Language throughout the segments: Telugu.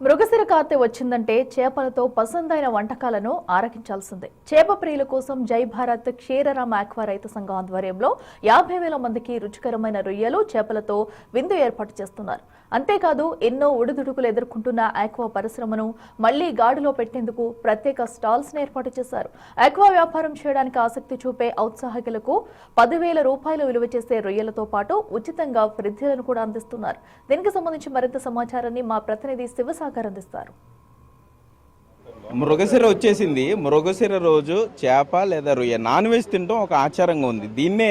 మృగశిర కార్తె వచ్చిందంటే చేపలతో పసందైన వంటకాలను ఆరగించాల్సిందే. చేప ప్రియుల కోసం జై భారత్ క్షీరరామ ఆక్వా రైతు సంఘం ఆధ్వర్యంలో 50,000 మందికి రుచికరమైన రొయ్యలు చేపలతో విందు ఏర్పాటు చేస్తున్నారు. అంతేకాదు ఎన్నో ఒడిదుడుకులు ఎదుర్కొంటున్న ఆక్వా పరిశ్రమను మళ్లీ గాడిలో పెట్టేందుకు ప్రత్యేక స్టాల్స్ ను ఏర్పాటు చేశారు. ఆక్వా వ్యాపారం చేయడానికి ఆసక్తి చూపే ఔత్సాహికులకు 10,000 రూపాయలు విలువ చేసే రొయ్యలతో పాటు ఉచితంగా ఫ్రిడ్జ్లను కూడా అందిస్తున్నారు. దీనికి సంబంధించి మరింత సమాచారాన్ని మా ప్రతినిధి శివసాగర్ అందిస్తారు. మృగశిర వచ్చేసింది. మృగశిర రోజు చేప లేదా రొయ్య నాన్ వెజ్ తినడం ఒక ఆచారంగా ఉంది. దీన్నే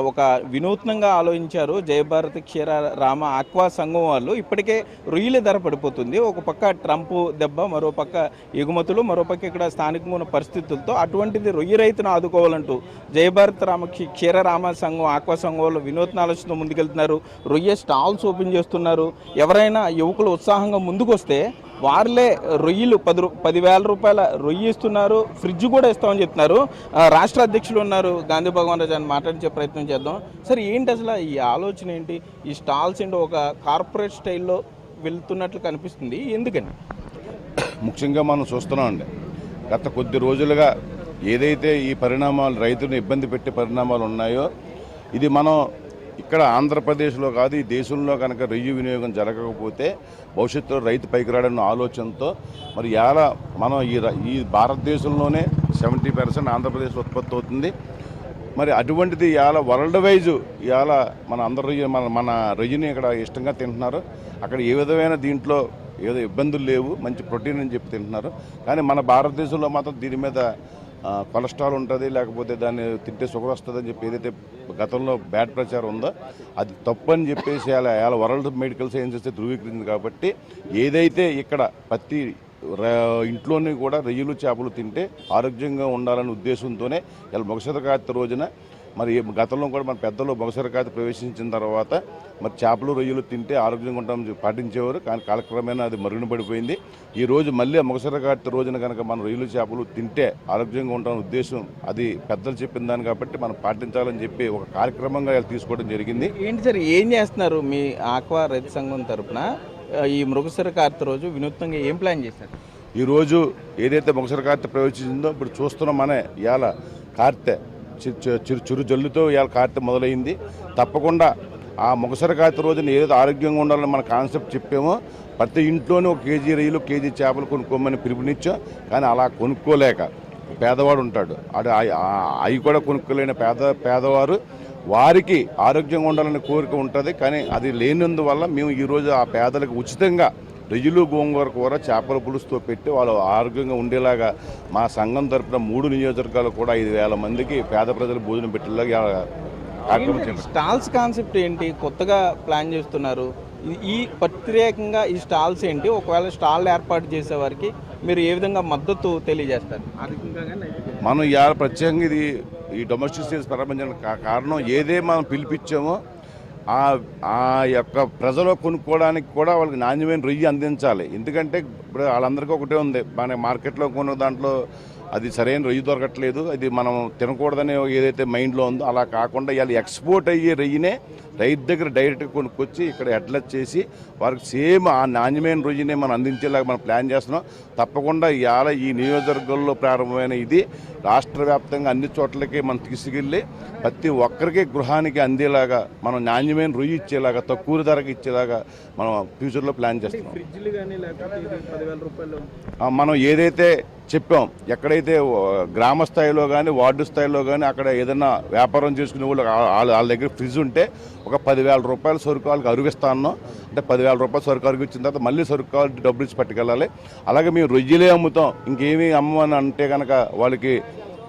ఒక వినూత్నంగా ఆలోచించారు జయభారత్ క్షీర రామ ఆక్వా సంఘం వాళ్ళు. ఇప్పటికే రొయ్యల ధర పడిపోతుంది. ఒక పక్క ట్రంప్ దెబ్బ, మరో పక్క ఎగుమతులు, మరో పక్క ఇక్కడ స్థానికంగా ఉన్న పరిస్థితులతో అటువంటిది రొయ్య రైతును ఆదుకోవాలంటూ జయభారత్ క్షీర రామ సంఘం ఆక్వా సంఘం వాళ్ళు వినూత్న ఆలోచనతో ముందుకెళ్తున్నారు. రొయ్య స్టాల్స్ ఓపెన్ చేస్తున్నారు. ఎవరైనా యువకులు ఉత్సాహంగా ముందుకు వస్తే వారిలే రొయ్యలు 10,000 రూపాయల రొయ్యి ఇస్తున్నారు. ఫ్రిడ్జ్ కూడా ఇస్తామని చెప్తున్నారు. రాష్ట్ర అధ్యక్షులు ఉన్నారు గాంధీ భగవాన్ రాజు అని మాట్లాడించే ప్రయత్నం చేద్దాం. సరే, ఏంటి అసలు ఈ ఆలోచన ఏంటి? ఈ స్టాల్స్ ఏంటి ఒక కార్పొరేట్ స్టైల్లో వెళ్తున్నట్లు కనిపిస్తుంది. ఎందుకని? ముఖ్యంగా మనం చూస్తున్నామండి, గత కొద్ది రోజులుగా ఏదైతే ఈ పరిణామాలు రైతులను ఇబ్బంది పెట్టే పరిణామాలు ఉన్నాయో, ఇది మనం ఇక్కడ ఆంధ్రప్రదేశ్లో కాదు, ఈ దేశంలో కనుక రొయ్యి వినియోగం జరగకపోతే భవిష్యత్తులో రైతు పైకి రాడన్న ఆలోచనతో మరి ఇలా మనం ఈ భారతదేశంలోనే 70% ఆంధ్రప్రదేశ్లో ఉత్పత్తి అవుతుంది. మరి అటువంటిది ఇవాళ వరల్డ్ వైజ్ ఇవాళ మన అందరు రొయ్య మన రొయ్యని ఇక్కడ ఇష్టంగా తింటున్నారు. అక్కడ ఏ విధమైన దీంట్లో ఏదో ఇబ్బందులు లేవు, మంచి ప్రోటీన్ అని చెప్పి తింటున్నారు. కానీ మన భారతదేశంలో మాత్రం దీని మీద కొలెస్ట్రాల్ ఉంటుంది, లేకపోతే దాన్ని తింటే షుగర్ వస్తుంది అని చెప్పి ఏదైతే గతంలో బ్యాడ్ ప్రచారం ఉందో అది తప్పు అని చెప్పేసి అలా వరల్డ్ మెడికల్ సైన్సెస్ ధృవీకరించింది. కాబట్టి ఏదైతే ఇక్కడ ప్రతి ఇంట్లోని కూడా రొయ్యలు చేపలు తింటే ఆరోగ్యంగా ఉండాలనే ఉద్దేశంతోనే ఇలా మృగశిర కార్తె రోజున మరి గతంలో కూడా మన పెద్దలు మృగశిర కార్తె ప్రవేశించిన తర్వాత మరి చేపలు రొయ్యలు తింటే ఆరోగ్యంగా ఉంటామని పాటించేవారు. కానీ కాలక్రమేణా అది మరుగున పడిపోయింది. ఈ రోజు మళ్ళీ మృగశిర కార్తె రోజున కనుక మనం రొయ్యలు చేపలు తింటే ఆరోగ్యంగా ఉంటామని ఉద్దేశం అది పెద్దలు చెప్పిన దాన్ని కాబట్టి మనం పాటించాలని చెప్పి ఒక కార్యక్రమంగా తీసుకోవడం జరిగింది. ఏంటి సార్, ఏం చేస్తున్నారు మీ ఆక్వా రైతు సంఘం తరఫున? ఈ మృగశిర కార్తె రోజు వినూత్నంగా ఏం ప్లాన్ చేశారు? ఈరోజు ఏదైతే మృగశిర కార్తె ప్రవేశించిందో ఇప్పుడు చూస్తున్నాం. మన ఇవాళ కార్తె చిరు జల్లుతో ఇవాళ కార్తె మొదలైంది. తప్పకుండా ఆ మృగశిర కార్తె రోజున ఏదైతే ఆరోగ్యంగా ఉండాలని మన కాన్సెప్ట్ చెప్పామో ప్రతి ఇంట్లోనే 1 కేజీ రొయ్యలు, కేజీ చేపలు కొనుక్కోమని పిలుపునిచ్చాం. కానీ అలా కొనుక్కోలేక పేదవాడు ఉంటాడు, అవి కూడా కొనుక్కోలేని పేదవారు వారికి ఆరోగ్యంగా ఉండాలనే కోరిక ఉంటుంది. కానీ అది లేనందువల్ల మేము ఈరోజు ఆ పేదలకు ఉచితంగా రొయ్యలు, గోంగూర కూర, చేపల పులుసుతో పెట్టి వాళ్ళు ఆరోగ్యంగా ఉండేలాగా మా సంఘం తరపున 3 నియోజకవర్గాలు కూడా 5,000 మందికి పేద ప్రజలు భోజనం పెట్టేలాగా కార్యక్రమం. స్టాల్స్ కాన్సెప్ట్ ఏంటి? కొత్తగా ప్లాన్ చేస్తున్నారు. ఈ ప్రత్యేకంగా ఈ స్టాల్స్ ఏంటి? ఒకవేళ స్టాల్ ఏర్పాటు చేసే వారికి మీరు ఏ విధంగా మద్దతు తెలియజేస్తారు? మనం ఇవాళ ప్రత్యేకంగా ఈ డొమెస్టిక్ సేల్స్ ప్రారంభించడానికి కారణం ఏదే మనం పిలిపించామో ఆ యొక్క ప్రజలు కొనుక్కోవడానికి కూడా వాళ్ళకి నాణ్యమైన రొయ్యి అందించాలి. ఎందుకంటే ఇప్పుడు వాళ్ళందరికీ ఒకటే ఉంది, మన మార్కెట్లో కొన్న దాంట్లో అది సరైన రొయ్యి దొరకట్లేదు, అది మనం తినకూడదని ఏదైతే మైండ్లో ఉందో అలా కాకుండా ఇవాళ ఎక్స్పోర్ట్ అయ్యే రొయ్యినే రైతు దగ్గర డైరెక్ట్గా కొనుక్కొచ్చి ఇక్కడ అడ్లెట్ చేసి వారికి సేమ్ ఆ నాణ్యమైన రొయ్యినే మనం అందించేలాగా మనం ప్లాన్ చేస్తున్నాం. తప్పకుండా ఇవాళ ఈ నియోజకవర్గంలో ప్రారంభమైన ఇది రాష్ట్ర వ్యాప్తంగా అన్ని చోట్లకి మనం తీసుకెళ్ళి ప్రతి ఒక్కరికి గృహానికి అందేలాగా మనం నాణ్యమైన రొయ్యి ఇచ్చేలాగా, తక్కువ ధరకు ఇచ్చేలాగా మనం ఫ్యూచర్లో ప్లాన్ చేస్తున్నాం. మనం ఏదైతే చెప్పాం, ఎక్కడైతే గ్రామ స్థాయిలో కానీ వార్డు స్థాయిలో కానీ అక్కడ ఏదైనా వ్యాపారం చేసుకునే వాళ్ళు వాళ్ళ దగ్గర ఫ్రిడ్జ్ ఉంటే ఒక 10,000 రూపాయల సరుకు వాళ్ళకి అరుగిస్తాను. అంటే 10,000 రూపాయల సరుకు అరుగిచ్చిన తర్వాత మళ్ళీ సరుకు కావాలి డబ్బులు ఇచ్చి పట్టుకెళ్ళాలి. అలాగే మేము రొయ్యలే అమ్ముతాం, ఇంకేమీ అమ్మని అంటే కనుక వాళ్ళకి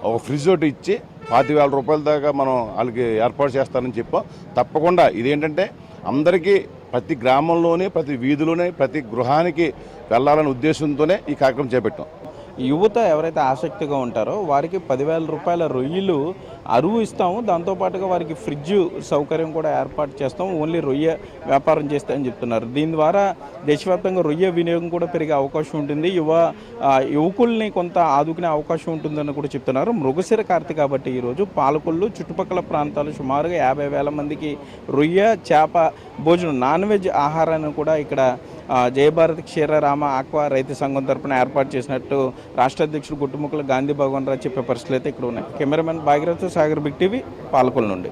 ఒక ఫ్రిడ్జ్ ఒకటి ఇచ్చి 40,000 రూపాయల దాకా మనం వాళ్ళకి ఏర్పాటు చేస్తానని చెప్పాం. తప్పకుండా ఇదేంటంటే అందరికీ ప్రతి గ్రామంలోనే, ప్రతి వీధిలోనే, ప్రతి గృహానికి వెళ్ళాలనే ఉద్దేశంతోనే ఈ కార్యక్రమం చేపట్టాం. యువత ఎవరైతే ఆసక్తిగా ఉంటారో వారికి 10,000 రూపాయల రొయ్యలు అరువు ఇస్తాము. దాంతోపాటుగా వారికి ఫ్రిడ్జ్ సౌకర్యం కూడా ఏర్పాటు చేస్తాం. ఓన్లీ రొయ్య వ్యాపారం చేస్తామని చెప్తున్నారు. దీని ద్వారా దేశవ్యాప్తంగా రొయ్య వినియోగం కూడా పెరిగే అవకాశం ఉంటుంది. యువకుల్ని కొంత ఆదుకునే అవకాశం ఉంటుందని కూడా చెప్తున్నారు. మృగశిర కార్తె కాబట్టి ఈరోజు పాలకొల్లు చుట్టుపక్కల ప్రాంతాలు సుమారుగా 50,000 మందికి రొయ్య, చేప భోజనం, నాన్ వెజ్ ఆహారాన్ని కూడా ఇక్కడ జయభారత్ క్షీరరామ ఆక్వా రైతు సంఘం తరపున ఏర్పాటు చేసినట్టు రాష్ట్ర అధ్యక్షుడు గుట్టుముక్కల గాంధీ భగవాన్ రావు చెప్పే పరిస్థితులు అయితే ఇక్కడ ఉన్నాయి. Cameraman Bhagiratha Sagar Big TV Palakollu నుండి.